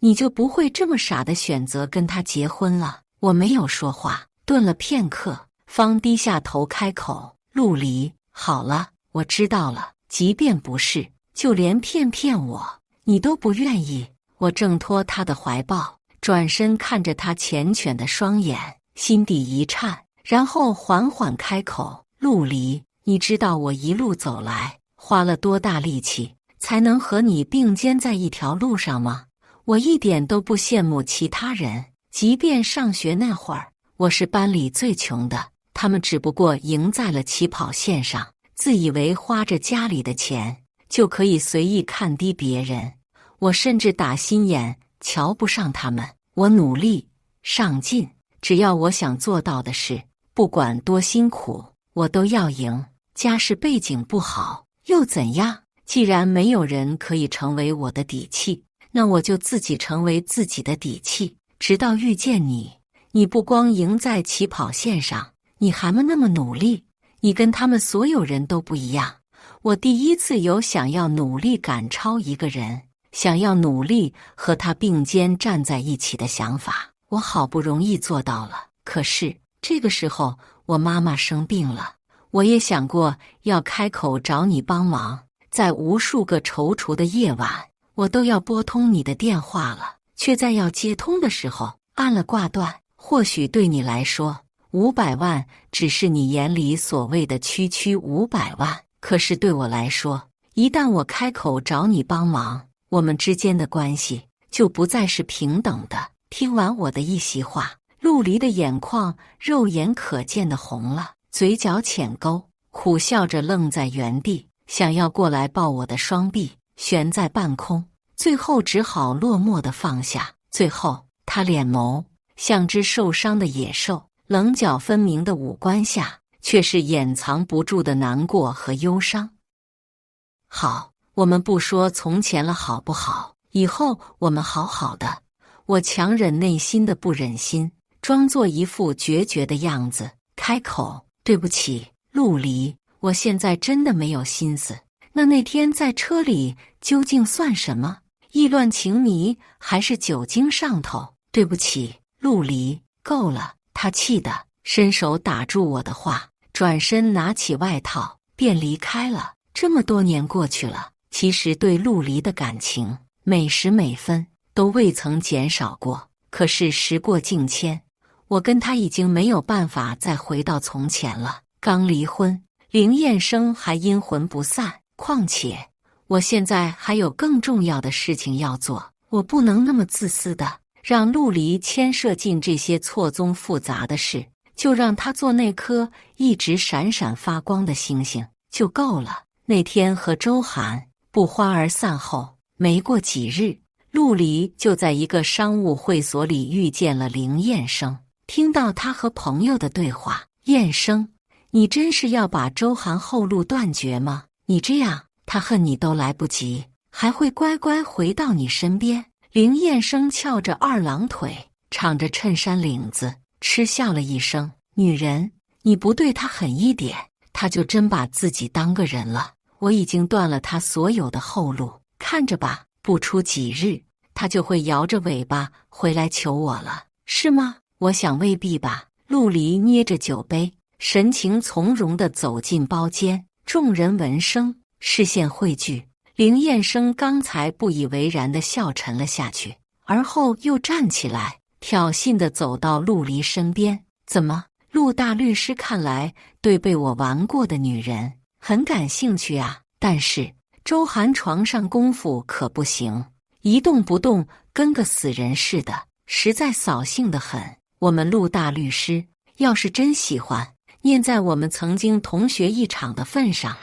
[SPEAKER 1] 你就不会这么傻的选择跟他结婚了？我没有说话，顿了片刻，方低下头开口：陆离，好了，我知道了，即便不是，就连骗我，你都不愿意。我挣脱他的怀抱，转身看着他缱绻的双眼，心底一颤，然后缓缓开口：陆离，你知道我一路走来花了多大力气才能和你并肩在一条路上吗？我一点都不羡慕其他人，即便上学那会儿，我是班里最穷的，他们只不过赢在了起跑线上，自以为花着家里的钱就可以随意看低别人。我甚至打心眼瞧不上他们。我努力上进，只要我想做到的事，不管多辛苦，我都要赢。家世背景不好又怎样？既然没有人可以成为我的底气，那我就自己成为自己的底气。直到遇见你，你不光赢在起跑线上，你还那么努力。你跟他们所有人都不一样。我第一次有想要努力赶超一个人，想要努力和他并肩站在一起的想法，我好不容易做到了。可是这个时候，我妈妈生病了，我也想过要开口找你帮忙，在无数个踌躇的夜晚，我都要拨通你的电话了，却在要接通的时候按了挂断。或许对你来说，500万只是你眼里所谓的区区500万，可是对我来说，一旦我开口找你帮忙，我们之间的关系就不再是平等的。听完我的一席话，陆离的眼眶肉眼可见的红了，嘴角浅勾，苦笑着愣在原地，想要过来抱我的双臂，悬在半空，最后只好落寞地放下。最后，他脸眸像只受伤的野兽，棱角分明的五官下，却是掩藏不住的难过和忧伤。好，我们不说从前了，好不好？以后我们好好的。我强忍内心的不忍心，装作一副决绝的样子，开口：对不起，陆离，我现在真的没有心思。那天在车里究竟算什么？意乱情迷，还是酒精上头？对不起，陆离，够了。他气得伸手打住我的话，转身拿起外套便离开了。这么多年过去了，其实对陆离的感情每时每分都未曾减少过。可是时过境迁，我跟他已经没有办法再回到从前了。刚离婚，林燕生还阴魂不散，况且我现在还有更重要的事情要做，我不能那么自私的让陆离牵涉进这些错综复杂的事，就让他做那颗一直闪闪发光的星星就够了。那天和周涵不欢而散后，没过几日，陆离就在一个商务会所里遇见了林燕生。听到他和朋友的对话，燕生，你真是要把周涵后路断绝吗？你这样，他恨你都来不及，还会乖乖回到你身边。林燕生翘着二郎腿，敞着衬衫领子，嗤笑了一声：女人，你不对他狠一点，他就真把自己当个人了。我已经断了他所有的后路，看着吧，不出几日，他就会摇着尾巴回来求我了，是吗？我想未必吧。陆离捏着酒杯，神情从容地走进包间，众人闻声，视线汇聚。林燕生刚才不以为然地笑沉了下去，而后又站起来，挑衅地走到陆离身边。怎么，陆大律师看来对被我玩过的女人很感兴趣啊？但是周涵床上功夫可不行，一动不动跟个死人似的，实在扫兴得很。我们陆大律师要是真喜欢，念在我们曾经同学一场的份上，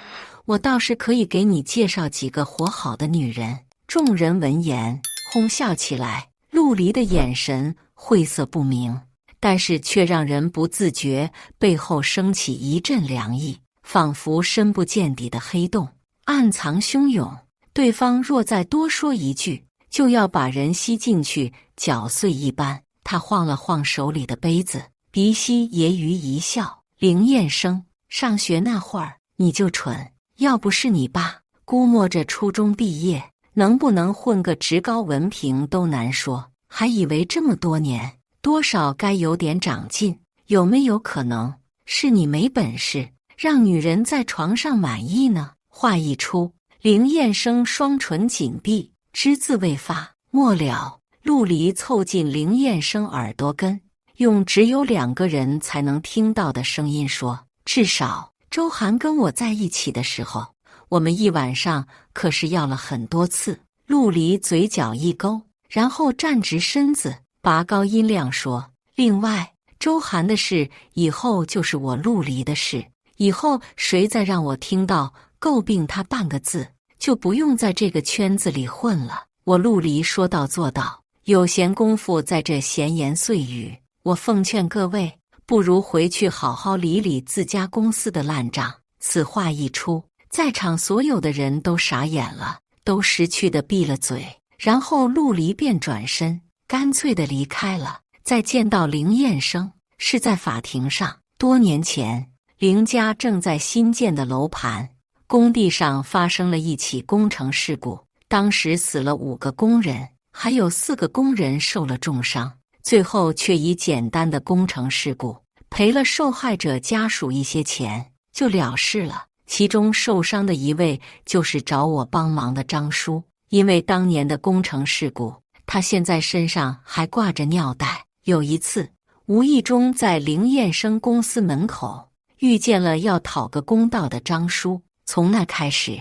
[SPEAKER 1] 我倒是可以给你介绍几个活好的女人。众人闻言哄笑起来，陆离的眼神晦涩不明，但是却让人不自觉背后升起一阵凉意，仿佛深不见底的黑洞，暗藏汹涌。对方若再多说一句，就要把人吸进去搅碎一般。他晃了晃手里的杯子，鼻息揶揄一笑：林燕生，上学那会儿你就蠢，要不是你爸估摸着初中毕业能不能混个职高文凭都难说，还以为这么多年多少该有点长进。有没有可能是你没本事让女人在床上满意呢？话一出，林燕生双唇紧闭，只字未发。末了，陆离凑近凌燕生耳朵根，用只有2个人才能听到的声音说：“至少周涵跟我在一起的时候，我们一晚上可是要了很多次。”陆离嘴角一勾，然后站直身子，拔高音量说：“另外，周涵的事以后就是我陆离的事，以后谁再让我听到诟病他半个字，就不用在这个圈子里混了。”我陆离说到做到，有闲工夫在这闲言碎语，我奉劝各位，不如回去好好理理自家公司的烂账。此话一出，在场所有的人都傻眼了，都识趣的闭了嘴。然后陆离便转身，干脆的离开了。再见到凌燕生，是在法庭上。多年前，凌家正在新建的楼盘工地上发生了一起工程事故，当时死了5个工人，还有4个工人受了重伤，最后却以简单的工程事故赔了受害者家属一些钱就了事了。其中受伤的一位就是找我帮忙的张叔，因为当年的工程事故，他现在身上还挂着尿袋。有一次，无意中在凌燕生公司门口遇见了要讨个公道的张叔，从那开始，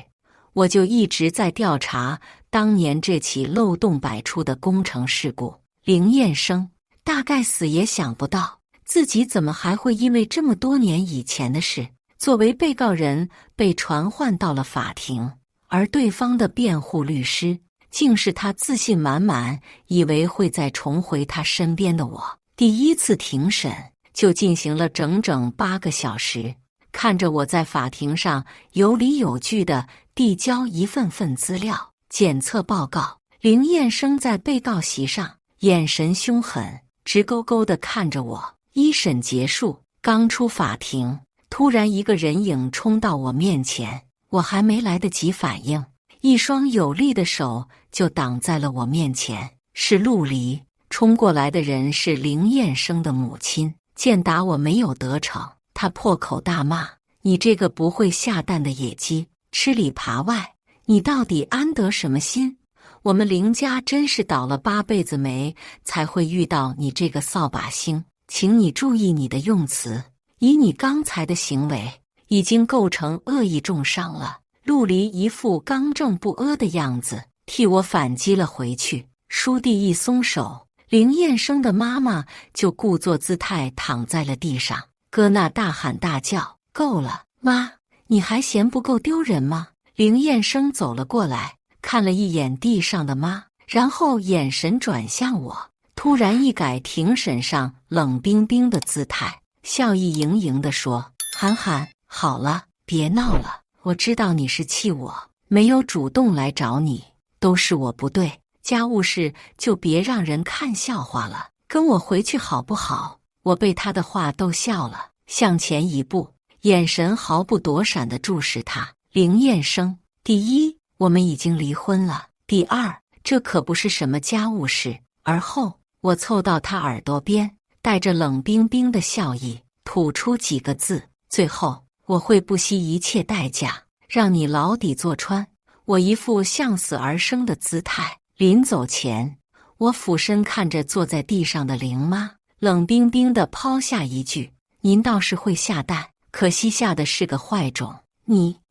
[SPEAKER 1] 我就一直在调查当年这起漏洞百出的工程事故。凌燕生大概死也想不到，自己怎么还会因为这么多年以前的事，作为被告人被传唤到了法庭，而对方的辩护律师竟是他自信满满以为会再重回他身边的我。第一次庭审就进行了整整8个小时，看着我在法庭上有理有据地递交一份份资料、检测报告，凌燕生在被告席上眼神凶狠，直勾勾地看着我。一审结束，刚出法庭，突然一个人影冲到我面前，我还没来得及反应，一双有力的手就挡在了我面前，是陆离。冲过来的人是凌燕生的母亲，见打我没有得逞，她破口大骂：“你这个不会下蛋的野鸡，吃里扒外，你到底安得什么心？我们凌家真是倒了8辈子霉，才会遇到你这个扫把星，请你注意你的用词，以你刚才的行为，已经构成恶意重伤了。”陆离一副刚正不阿的样子，替我反击了回去。书弟一松手，凌燕生的妈妈就故作姿态躺在了地上，搁那大喊大叫：“够了，妈，你还嫌不够丢人吗？”凌燕生走了过来，看了一眼地上的妈，然后眼神转向我，突然一改庭审上冷冰冰的姿态，笑意盈盈地说：“涵涵，好了，别闹了，我知道你是气我没有主动来找你，都是我不对，家务事就别让人看笑话了，跟我回去好不好？”我被他的话逗笑了，向前一步，眼神毫不躲闪地注视他。凌燕生，第一，我们已经离婚了；第二，这可不是什么家务事。而后，我凑到他耳朵边，带着冷冰冰的笑意，吐出几个字：“最后，我会不惜一切代价，让你牢底坐穿。”我一副向死而生的姿态。临走前，我俯身看着坐在地上的凌妈，冷冰冰地抛下一句：“您倒是会下蛋，可惜下的是个坏种。”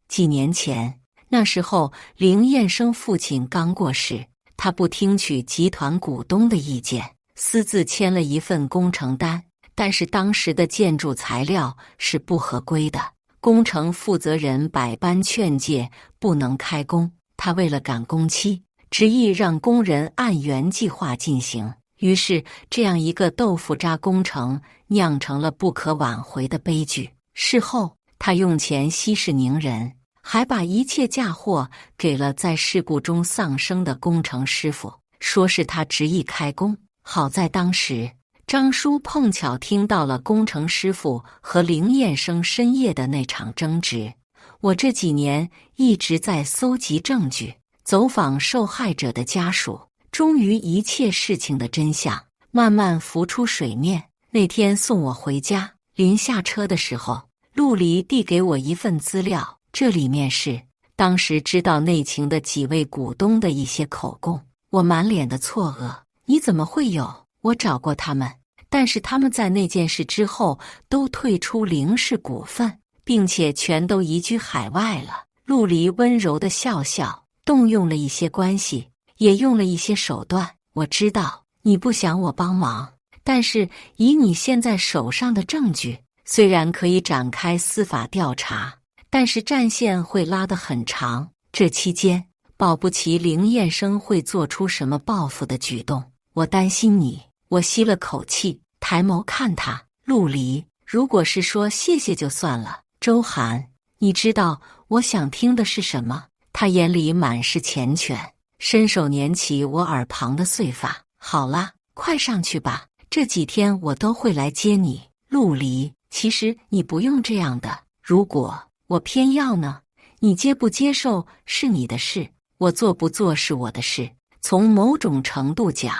[SPEAKER 1] 几年前，那时候凌燕生父亲刚过世，他不听取集团股东的意见，私自签了一份工程单，但是当时的建筑材料是不合规的，工程负责人百般劝诫不能开工，他为了赶工期，执意让工人按原计划进行，于是这样一个豆腐渣工程酿成了不可挽回的悲剧。事后他用钱息事宁人，还把一切嫁祸给了在事故中丧生的工程师傅，说是他执意开工。好在当时张叔碰巧听到了工程师傅和凌燕生深夜的那场争执。我这几年一直在搜集证据，走访受害者的家属，终于一切事情的真相慢慢浮出水面。那天送我回家，临下车的时候，陆离递给我一份资料，这里面是当时知道内情的几位股东的一些口供，我满脸的错愕。你怎么会有？我找过他们，但是他们在那件事之后都退出凌氏股份，并且全都移居海外了。陆离温柔的笑笑，动用了一些关系，也用了一些手段。我知道你不想我帮忙，但是以你现在手上的证据，虽然可以展开司法调查，但是战线会拉得很长，这期间保不齐凌燕生会做出什么报复的举动，我担心你。我吸了口气，抬眸看他。陆离，如果是说谢谢就算了。周涵，你知道我想听的是什么？他眼里满是缱绻，伸手捻起我耳旁的碎发。好啦，快上去吧，这几天我都会来接你。陆离，其实你不用这样的，如果我偏要呢？你接不接受是你的事，我做不做是我的事。从某种程度讲，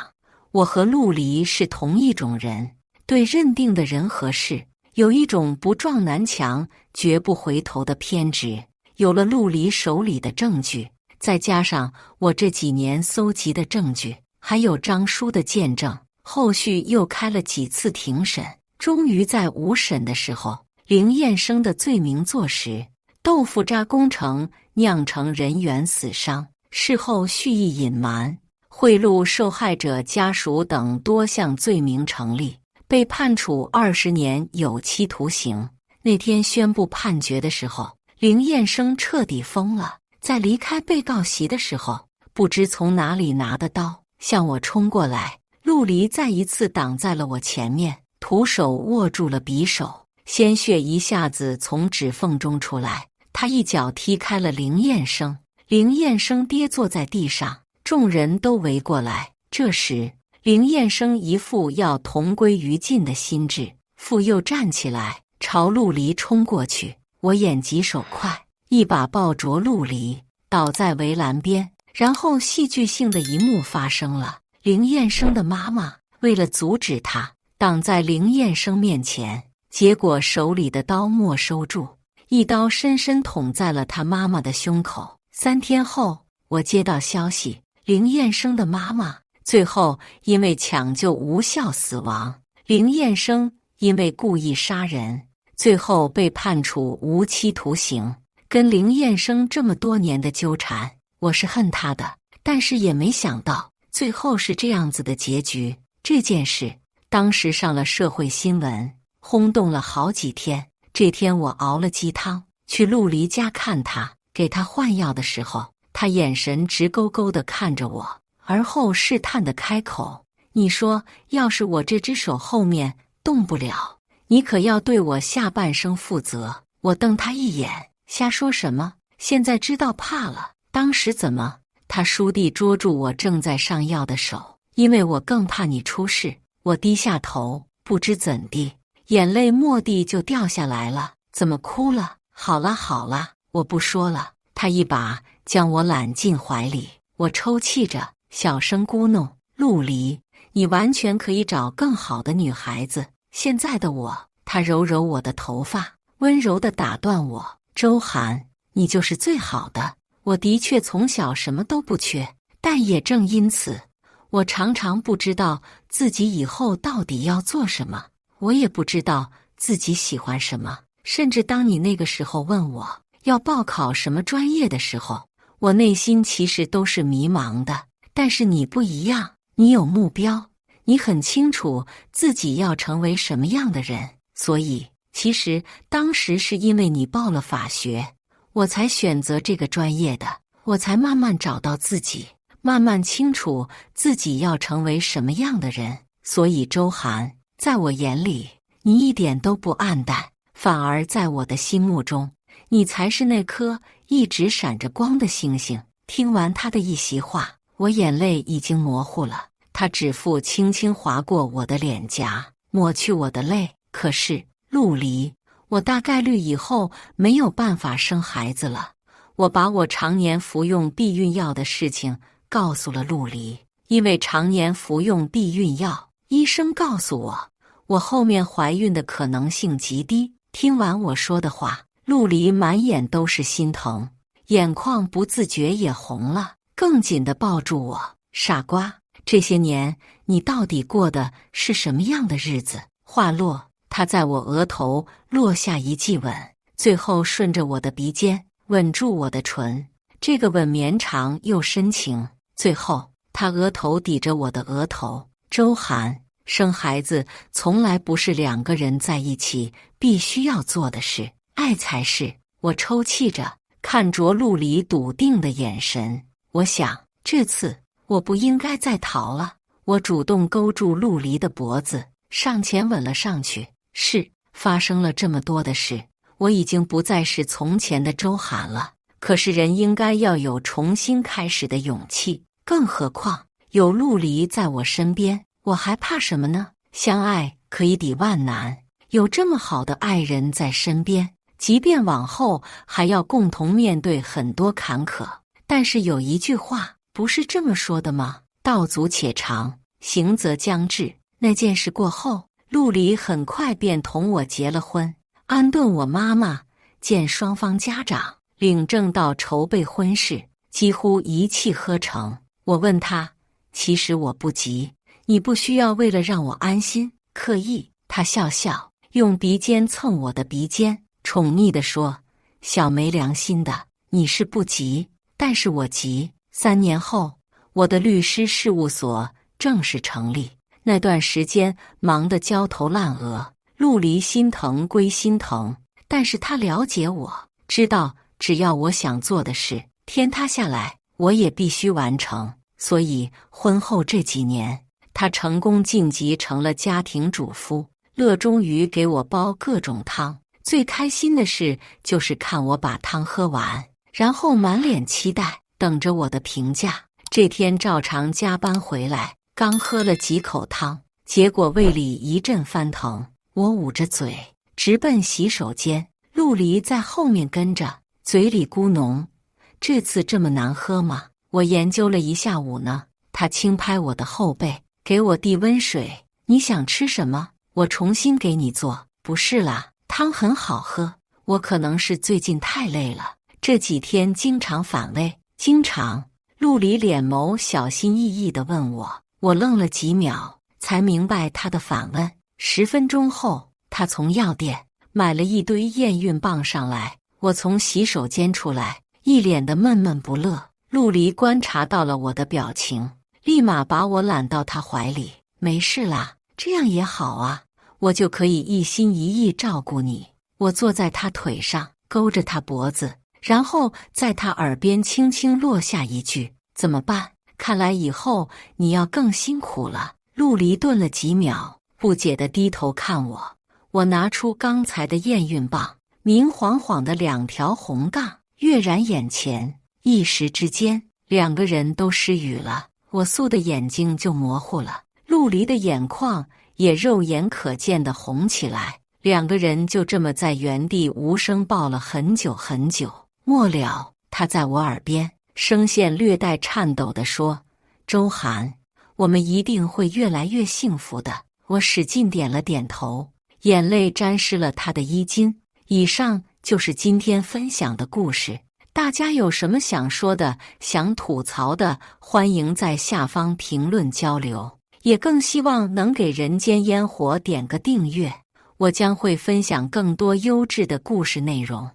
[SPEAKER 1] 我和陆离是同一种人，对认定的人和事有一种不撞南墙绝不回头的偏执。有了陆离手里的证据，再加上我这几年搜集的证据，还有张叔的见证，后续又开了几次庭审，终于在5审的时候，凌燕生的罪名坐实，豆腐渣工程酿成人员死伤，事后蓄意隐瞒、贿赂受害者家属等多项罪名成立，被判处20年有期徒刑。那天宣布判决的时候，凌燕生彻底疯了，在离开被告席的时候，不知从哪里拿的刀向我冲过来，陆离再一次挡在了我前面，徒手握住了匕首，鲜血一下子从指缝中出来，他一脚踢开了凌燕生，凌燕生跌坐在地上，众人都围过来。这时凌燕生一副要同归于尽的心智，复又站起来朝陆离冲过去。我眼疾手快，一把抱着陆离倒在围栏边，然后戏剧性的一幕发生了。凌燕生的妈妈为了阻止他，挡在凌燕生面前，结果手里的刀没收住，一刀深深捅在了他妈妈的胸口。3天后，我接到消息，凌燕生的妈妈最后因为抢救无效死亡，凌燕生因为故意杀人，最后被判处无期徒刑。跟凌燕生这么多年的纠缠，我是恨他的，但是也没想到最后是这样子的结局。这件事当时上了社会新闻，轰动了好几天。这天我熬了鸡汤去陆离家看他，给他换药的时候，他眼神直勾勾地看着我，而后试探地开口：你说要是我这只手后面动不了，你可要对我下半生负责。我瞪他一眼，瞎说什么？现在知道怕了。当时怎么？他倏地捉住我正在上药的手，因为我更怕你出事。我低下头，不知怎地，眼泪蓦地就掉下来了。怎么哭了？好了好了，我不说了。他一把将我揽进怀里，我抽泣着，小声咕哝：陆离，你完全可以找更好的女孩子。现在的我……他揉揉我的头发，温柔地打断我：周涵，你就是最好的。我的确从小什么都不缺，但也正因此，我常常不知道自己以后到底要做什么，我也不知道自己喜欢什么。甚至当你那个时候问我要报考什么专业的时候，我内心其实都是迷茫的。但是你不一样，你有目标，你很清楚自己要成为什么样的人。所以其实当时是因为你报了法学，我才选择这个专业的，我才慢慢找到自己，慢慢清楚自己要成为什么样的人。所以周涵，在我眼里，你一点都不暗淡，反而在我的心目中，你才是那颗一直闪着光的星星。听完他的一席话，我眼泪已经模糊了，他指腹轻轻划过我的脸颊，抹去我的泪。可是陆离，我大概率以后没有办法生孩子了。我把我常年服用避孕药的事情告诉了陆离，因为常年服用避孕药，医生告诉我，我后面怀孕的可能性极低。听完我说的话，陆离满眼都是心疼，眼眶不自觉也红了，更紧地抱住我。傻瓜，这些年你到底过的是什么样的日子？话落，他在我额头落下一记吻，最后顺着我的鼻尖吻住我的唇。这个吻绵长又深情，最后他额头抵着我的额头。周涵，生孩子从来不是两个人在一起必须要做的事，爱才是。我抽泣着看着陆离笃定的眼神，我想这次我不应该再逃了。我主动勾住陆离的脖子，上前吻了上去。是，发生了这么多的事，我已经不再是从前的周涵了。可是人应该要有重新开始的勇气，更何况有陆离在我身边，我还怕什么呢？相爱可以抵万难，有这么好的爱人在身边，即便往后还要共同面对很多坎坷，但是有一句话不是这么说的吗？道阻且长，行则将至。那件事过后，陆离很快便同我结了婚，安顿我妈妈，见双方家长，领证到筹备婚事，几乎一气呵成。我问他，其实我不急，你不需要为了让我安心刻意。他笑笑，用鼻尖蹭我的鼻尖，宠溺地说，小没良心的，你是不急，但是我急。3年后，我的律师事务所正式成立，那段时间忙得焦头烂额。陆离心疼归心疼，但是他了解我，知道只要我想做的事，天塌下来我也必须完成。所以婚后这几年，他成功晋级成了家庭主妇，乐衷于给我煲各种汤。最开心的事就是看我把汤喝完，然后满脸期待等着我的评价。这天照常加班回来，刚喝了几口汤，结果胃里一阵翻腾，我捂着嘴直奔洗手间。陆离在后面跟着，嘴里咕哝，这次这么难喝吗？我研究了一下午呢。他轻拍我的后背，给我递温水，你想吃什么？我重新给你做。不是啦，汤很好喝，我可能是最近太累了，这几天经常反胃。经常？陆离脸眸小心翼翼地问我，我愣了几秒，才明白他的反问。10分钟后，他从药店买了一堆验孕棒上来。我从洗手间出来，一脸的闷闷不乐。陆离观察到了我的表情，立马把我揽到他怀里。没事啦，这样也好啊，我就可以一心一意照顾你。我坐在他腿上，勾着他脖子，然后在他耳边轻轻落下一句，怎么办？看来以后你要更辛苦了。陆离顿了几秒，不解地低头看我。我拿出刚才的验孕棒，明晃晃的2条红杠跃然眼前，一时之间2个人都失语了。我素的眼睛就模糊了，陆离的眼眶也肉眼可见地红起来。2个人就这么在原地无声抱了很久很久。末了，他在我耳边声线略带颤抖地说，周涵，我们一定会越来越幸福的。我使劲点了点头，眼泪沾湿了他的衣襟。以上就是今天分享的故事，大家有什么想说的、想吐槽的，欢迎在下方评论交流，也更希望能给人间烟火点个订阅，我将会分享更多优质的故事内容。